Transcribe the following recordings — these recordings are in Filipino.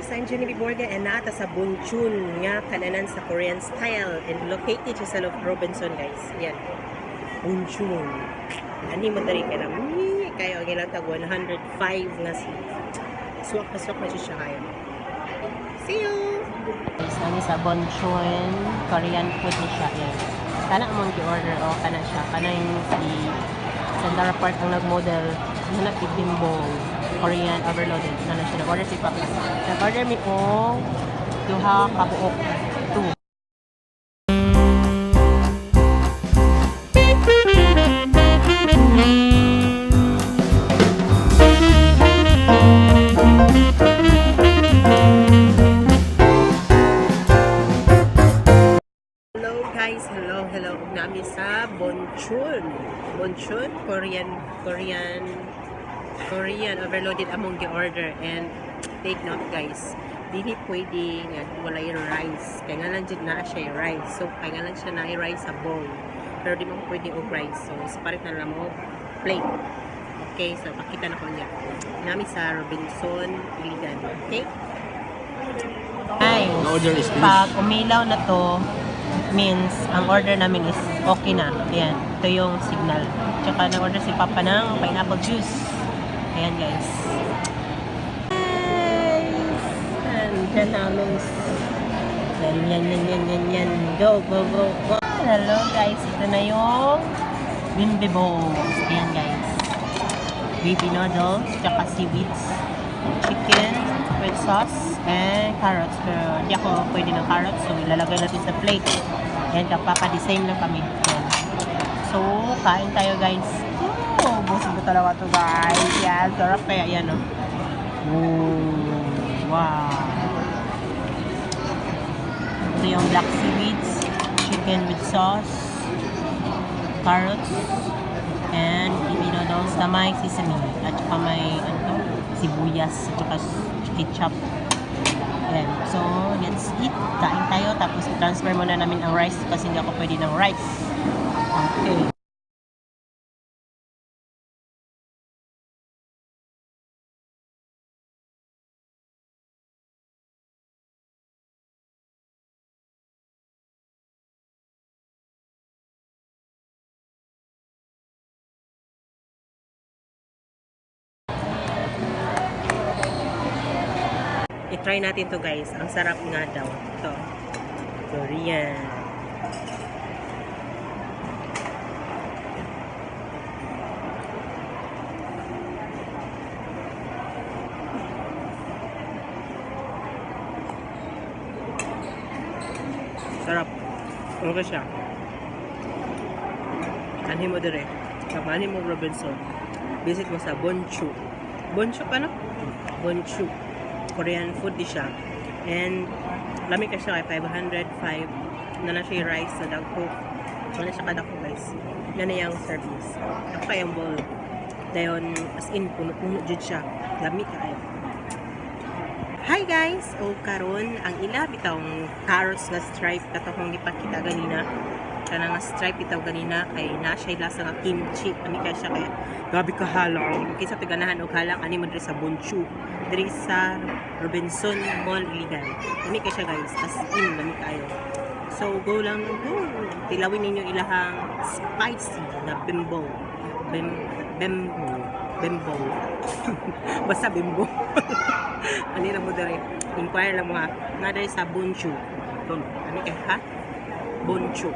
guys, I'm Genevieve and naata sa Bonchon nga kananan sa Korean style and located siya sa Robinson guys. Yan. Bonchon. Ani mo tari ka lang. Kayo ang ilang tag 105 nga si. Swak na siya kayo. See you! Guys, kami sa Bonchon, Korean food ni siya. Yan. Kana mong gi-order o kana siya. Kana yung si Sandara Park ang nag-model. Ano na Bibimbowl. Korean overloaded. Na siya nag-order si Papa. Nag-order mi o duha kabuok. 2. Hello. Nami sa Bonchon. Bonchon, Korean overloaded among gi-order. And take note guys, dili pwede nga wala yung rice. Kaya nga lang dyan na siya yung rice. So, kaya nga lang siya na yung rice sa bowl. Pero di mo pwede yung rice. So, separate na lang mo plate. Okay, so pakita na ko niya. Nami sa Robinson, Iligan. Okay? Guys, pag umilaw na to, means ang order namin is okay na. Ayan, ito yung signal. Tsaka nag-order si Papa ng pineapple juice. Ayan guys. Guys! Andyan namin. Yan. Go. Hello guys, ito na yung Bibimbowl. Ayan guys. Baby noodles, tsaka seaweeds, chicken with sauce, and carrots. Pero di ako pwede ng carrots, so ilalagay natin sa plate. Ayan, kapapa-design lang kami. Ayan. So, kain tayo guys. Oh, busog ko talaga to guys. Yan, sarap kaya yan oh. Wow. Ito yung black seaweeds, chicken with sauce, carrots, and baby noodles na may sesame. At saka may sibuyas, at saka ketchup. Ayan. So, let's eat. Kain tayo. Tapos, i-transfer muna namin ang rice kasi hindi ako pwede ng rice. Okay. I-try natin to guys. Ang sarap nga daw. Ito. Korean. Sarap. Ano ka siya? Anhin mo dire. Kapanin mo Robinson. Visit mo sa Bonchon. Bonchon pa no? Bonchon. Korean food di siya. And lamig ka siya kay 505 na siya rice na dagko. Wala siya kadako guys. Yan na yung service. Ako kayang bowl. Dayon as in puno-puno jud siya. Lamig kayo. Hi guys! O karon ang ila bitawng carrots na stripe katong gipakita ganina. Kana nga stripe bitaw ganina kay na siya lasa nga kimchi. Ani kay siya kay gabi ka halang. Kaysa tiganahan og halang ani man diri sa Bonchon. Diri sa Robinson Mall Iligan. Lami kay siya guys. As in, lami kayo. So, go. Tilawin ninyo ilahang spicy na bimbowl. Bimbowl. Basta bimbowl. Ano na mo dali? Inquire lang mo ha. Na dali sa Bonchon. Ano kay ha? Bonchon.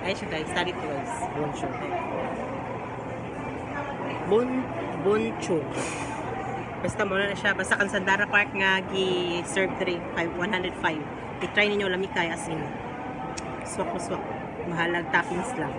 Ay siya guys. Study to guys. Bonchon. Bonchon. Basta mo na siya. Basta kan Sandara Park nga gi-serve 105. I-try ninyo lami kay as in. Swak. Mahalag toppings lang.